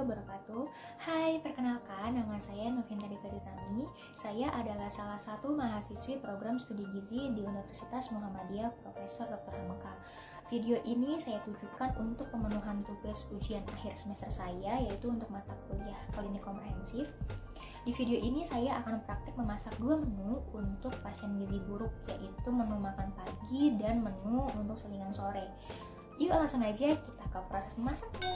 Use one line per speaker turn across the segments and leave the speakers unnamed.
wabarakatuh. Hai, perkenalkan nama saya Novinta Dika Dutami. Saya adalah salah satu mahasiswi program studi gizi di Universitas Muhammadiyah Profesor Dr. Hamka. Video ini saya tujukan untuk pemenuhan tugas ujian akhir semester saya, yaitu untuk mata kuliah klinik komprehensif. Di video ini saya akan praktik memasak dua menu untuk pasien gizi buruk, yaitu menu makan pagi dan menu untuk selingan sore. Yuk langsung aja kita ke proses memasaknya.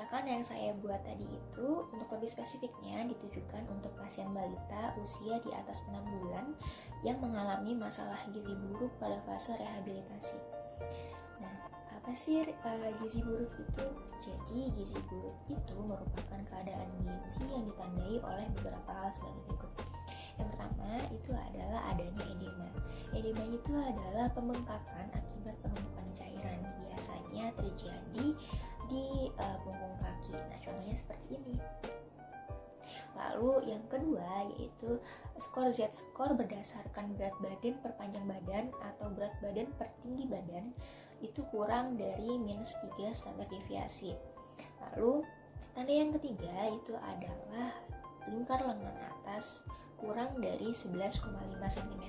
masakan yang saya buat tadi itu untuk lebih spesifiknya ditujukan untuk pasien balita usia di atas 6 bulan yang mengalami masalah gizi buruk pada fase rehabilitasi. Nah, apa sih gizi buruk itu? Jadi gizi buruk itu merupakan keadaan gizi yang ditandai oleh beberapa hal sebagai berikut. Yang pertama itu adalah adanya edema. Edema itu adalah pembengkakan akibat penumpukan cairan, biasanya terjadi di punggung kaki. Nah, contohnya seperti ini. Lalu yang kedua yaitu skor Z-score berdasarkan berat badan per panjang badan atau berat badan per tinggi badan itu kurang dari -3 standar deviasi. Lalu tanda yang ketiga itu adalah lingkar lengan atas kurang dari 11,5 cm.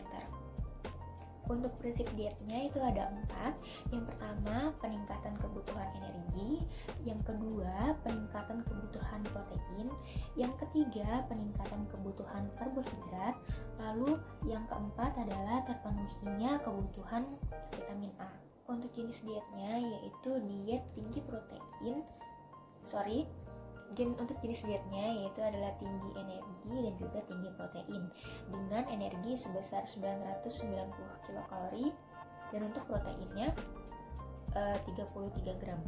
Untuk prinsip dietnya itu ada 4. Yang pertama, peningkatan kebutuhan energi. Yang kedua, peningkatan kebutuhan protein. Yang ketiga, peningkatan kebutuhan karbohidrat. Lalu yang keempat adalah terpenuhinya kebutuhan vitamin A. Untuk jenis dietnya yaitu diet tinggi protein. Untuk jenis dietnya yaitu adalah tinggi energi dan juga tinggi protein dengan energi sebesar 990 kilokalori dan untuk proteinnya 33 gram.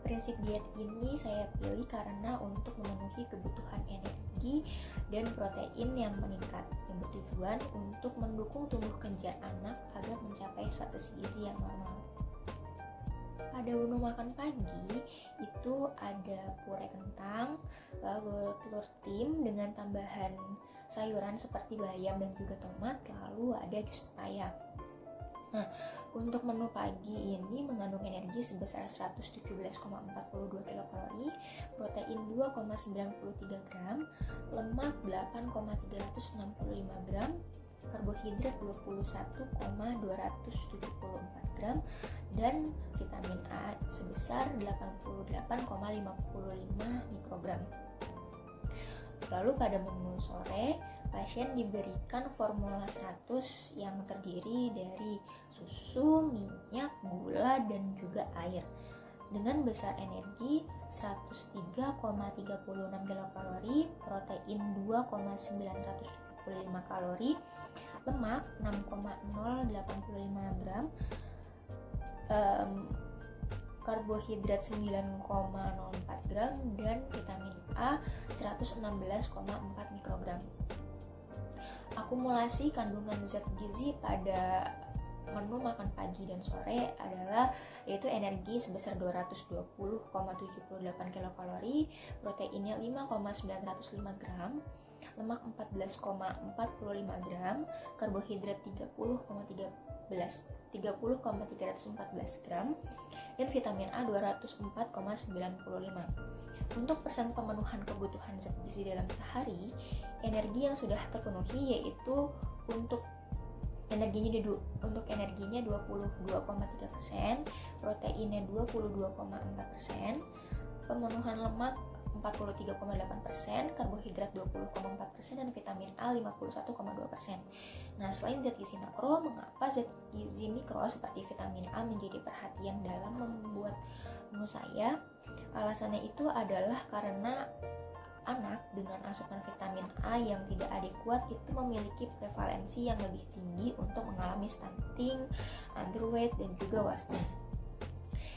Prinsip diet ini saya pilih karena untuk memenuhi kebutuhan energi dan protein yang meningkat yang bertujuan untuk mendukung tumbuh kelenjar anak agar mencapai status gizi yang normal. Pada menu makan pagi itu ada puree kentang, lalu telur tim dengan tambahan sayuran seperti bayam dan juga tomat, lalu ada jus pepaya. Nah, untuk menu pagi ini mengandung energi sebesar 117,42 kilokalori, protein 2,93 gram, lemak 8,365 gram, karbohidrat 21,274 gram, dan vitamin A sebesar 88,55 mikrogram. Lalu pada menu sore, pasien diberikan formula 100 yang terdiri dari susu, minyak, gula, dan juga air dengan besar energi 103,36 kilokalori, protein 2,975 kalori, lemak 6,085 gram, karbohidrat 9,04 gram, dan vitamin A 116,4 mikrogram. Akumulasi kandungan zat gizi pada menu makan pagi dan sore adalah yaitu energi sebesar 220,78 kilokalori, proteinnya 5,905 gram, lemak 14,45 gram, karbohidrat 30,314 gram, dan vitamin A 204,95. Untuk persen pemenuhan kebutuhan zat gizi dalam sehari, energi yang sudah terpenuhi yaitu untuk energinya 22,3%, proteinnya 22,4%, pemenuhan lemak 43,8%, karbohidrat 20,4%, dan vitamin A 51,2%. Nah, selain zat gizi makro, mengapa zat gizi mikro seperti vitamin A menjadi perhatian dalam membuat menu saya? Alasannya itu adalah karena anak dengan asupan vitamin A yang tidak adekuat itu memiliki prevalensi yang lebih tinggi untuk mengalami stunting, underweight, dan juga wasting.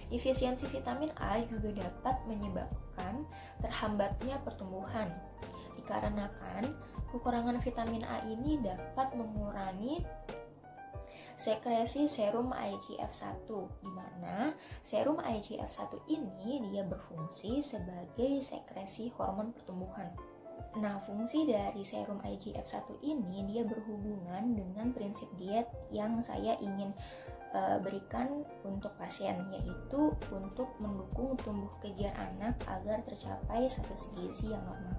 Defisiensi vitamin A juga dapat menyebabkan terhambatnya pertumbuhan, dikarenakan kekurangan vitamin A ini dapat mengurangi sekresi serum IGF-1, di mana serum IGF-1 ini dia berfungsi sebagai sekresi hormon pertumbuhan. Nah, fungsi dari serum IGF-1 ini dia berhubungan dengan prinsip diet yang saya ingin berikan untuk pasien, yaitu untuk mendukung tumbuh kelenjar anak agar tercapai status gizi yang normal.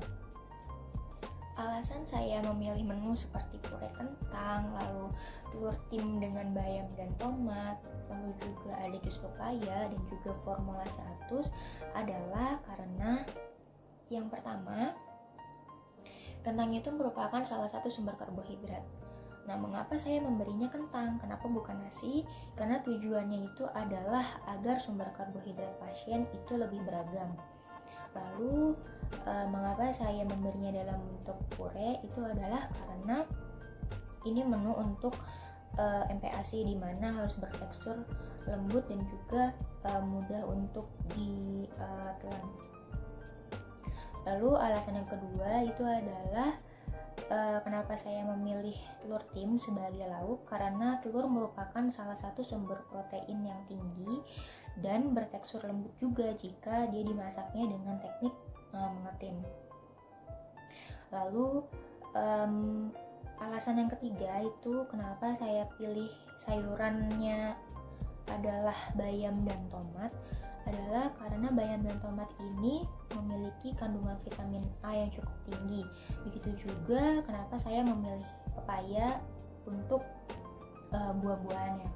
Alasan saya memilih menu seperti puree kentang, lalu telur tim dengan bayam dan tomat, lalu juga ada jus pepaya dan juga formula 100 adalah karena yang pertama, kentang itu merupakan salah satu sumber karbohidrat. Nah, mengapa saya memberinya kentang? Kenapa bukan nasi? Karena tujuannya itu adalah agar sumber karbohidrat pasien itu lebih beragam. Lalu mengapa saya memberinya dalam bentuk puree? Itu adalah karena ini menu untuk MPASI, di mana harus bertekstur lembut dan juga mudah untuk ditelan. Lalu alasan yang kedua itu adalah kenapa saya memilih telur tim sebagai lauk, karena telur merupakan salah satu sumber protein yang tinggi dan bertekstur lembut juga jika dia dimasaknya dengan teknik mengetim. Lalu alasan yang ketiga itu kenapa saya pilih sayurannya adalah bayam dan tomat adalah karena bayam dan tomat ini memiliki kandungan vitamin A yang cukup tinggi. Begitu juga kenapa saya memilih pepaya untuk buah-buahannya.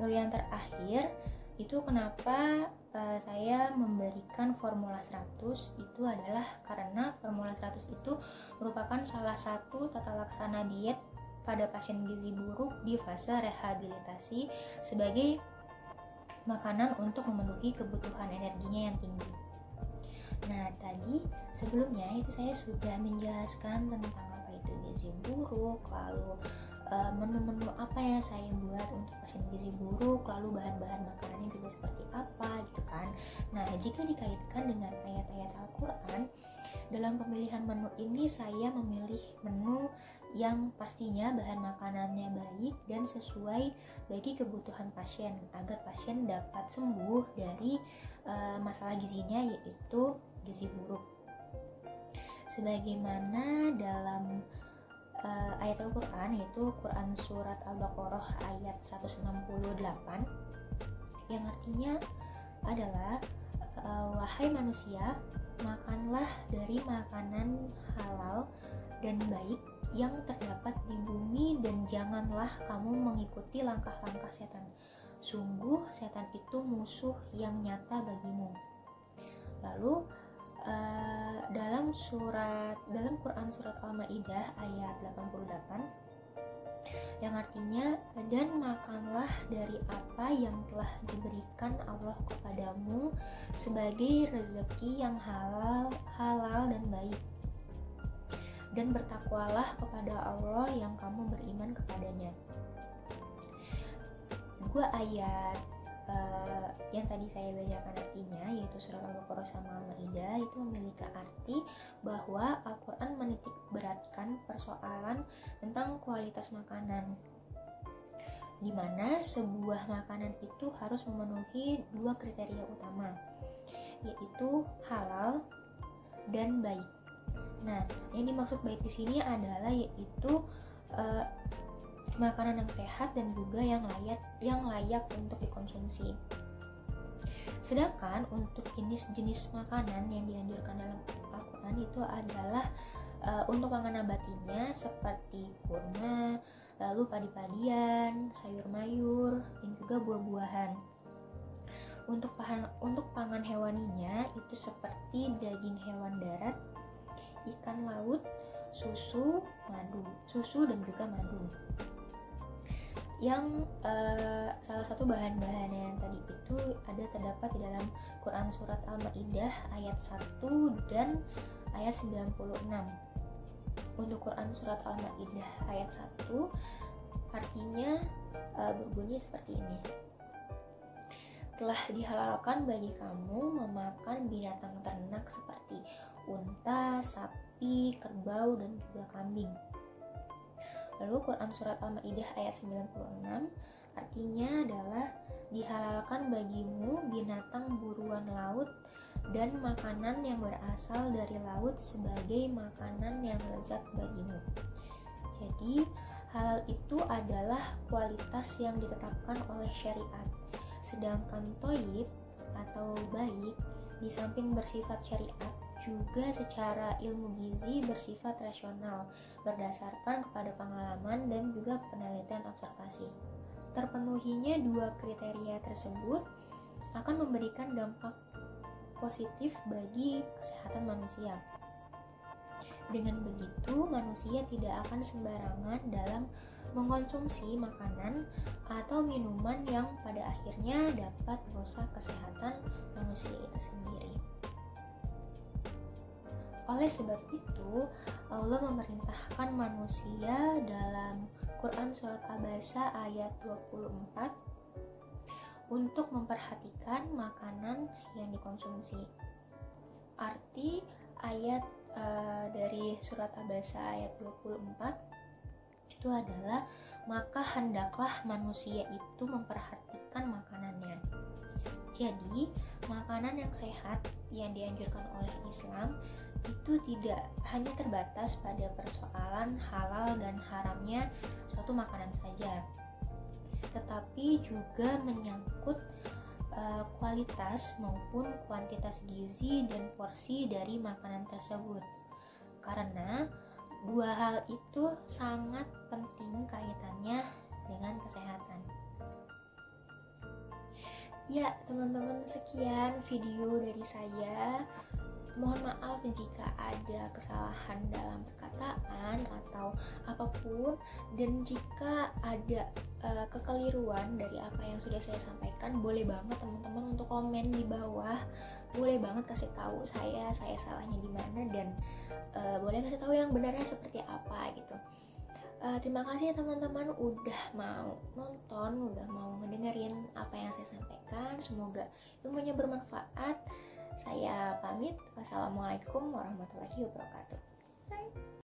Lalu yang terakhir itu kenapa saya memberikan formula 100, itu adalah karena formula 100 itu merupakan salah satu tata laksana diet pada pasien gizi buruk di fase rehabilitasi sebagai makanan untuk memenuhi kebutuhan energinya yang tinggi. Nah, tadi sebelumnya itu saya sudah menjelaskan tentang apa itu gizi buruk, lalu menu-menu apa yang saya buat untuk pasien gizi buruk, lalu bahan-bahan makanannya juga seperti apa gitu kan. Nah, jika dikaitkan dengan ayat-ayat Al-Quran, dalam pemilihan menu ini saya memilih menu yang pastinya bahan makanannya baik dan sesuai bagi kebutuhan pasien, agar pasien dapat sembuh dari masalah gizinya, yaitu gizi buruk. Sebagaimana dalam ayat Al-Quran, yaitu Quran Surat Al-Baqarah ayat 168, yang artinya adalah wahai manusia, makanlah dari makanan halal dan baik yang terdapat di bumi, dan janganlah kamu mengikuti langkah-langkah setan. Sungguh setan itu musuh yang nyata bagimu. Lalu dalam Quran Surat Al-Maidah ayat 88, yang artinya, dan makanlah dari apa yang telah diberikan Allah kepadamu sebagai rezeki yang halal dan baik, dan bertakwalah kepada Allah yang kamu beriman kepadanya. Dua ayat yang tadi saya bacakan artinya, yaitu surat Al-Baqarah sama Al-Maidah, itu memiliki arti bahwa Al-Quran menitik beratkan persoalan tentang kualitas makanan, di mana sebuah makanan itu harus memenuhi dua kriteria utama, yaitu halal dan baik. Nah, yang dimaksud baik di sini adalah yaitu makanan yang sehat dan juga yang layak untuk dikonsumsi. Sedangkan untuk jenis-jenis makanan yang dianjurkan dalam Al-Quran itu adalah untuk pangan nabatinya seperti kurma, lalu padi-padian, sayur mayur, dan juga buah-buahan. Untuk pangan hewaninya itu seperti daging hewan darat, ikan laut, susu dan juga madu. Yang salah satu bahan-bahan yang tadi itu terdapat di dalam Quran Surat Al-Maidah ayat 1 dan ayat 96. Untuk Quran Surat Al-Maidah ayat 1 artinya berbunyi seperti ini: telah dihalalkan bagi kamu memakan binatang ternak seperti unta, sapi, kerbau, dan juga kambing. Lalu Quran Surat Al-Maidah ayat 96 artinya adalah dihalalkan bagimu binatang buruan laut dan makanan yang berasal dari laut sebagai makanan yang lezat bagimu. Jadi halal itu adalah kualitas yang ditetapkan oleh syariat, sedangkan thayyib atau baik di samping bersifat syariat juga secara ilmu gizi bersifat rasional berdasarkan kepada pengalaman dan juga penelitian observasi. Terpenuhinya dua kriteria tersebut akan memberikan dampak positif bagi kesehatan manusia. Dengan begitu, manusia tidak akan sembarangan dalam mengkonsumsi makanan atau minuman yang pada akhirnya dapat merusak kesehatan manusia itu sendiri. Oleh sebab itu, Allah memerintahkan manusia dalam Quran Surat Abasa ayat 24 untuk memperhatikan makanan yang dikonsumsi. Arti ayat dari Surat Abasa ayat 24 itu adalah, maka hendaklah manusia itu memperhatikan makanannya. Jadi, makanan yang sehat yang dianjurkan oleh Islam itu tidak hanya terbatas pada persoalan halal dan haramnya suatu makanan saja, tetapi juga menyangkut kualitas maupun kuantitas gizi dan porsi dari makanan tersebut. Karena dua hal itu sangat penting kaitannya dengan kesehatan. Ya, teman-teman, sekian video dari saya. Mohon maaf jika ada kesalahan dalam perkataan atau apapun, dan jika ada kekeliruan dari apa yang sudah saya sampaikan, boleh banget teman-teman untuk komen di bawah, boleh banget kasih tahu saya salahnya di mana, dan boleh kasih tahu yang benarnya seperti apa gitu. Terima kasih teman-teman udah mau nonton, udah mau mendengarin apa yang saya sampaikan. Semoga ilmunya bermanfaat. Saya pamit. Wassalamualaikum warahmatullahi wabarakatuh. Bye.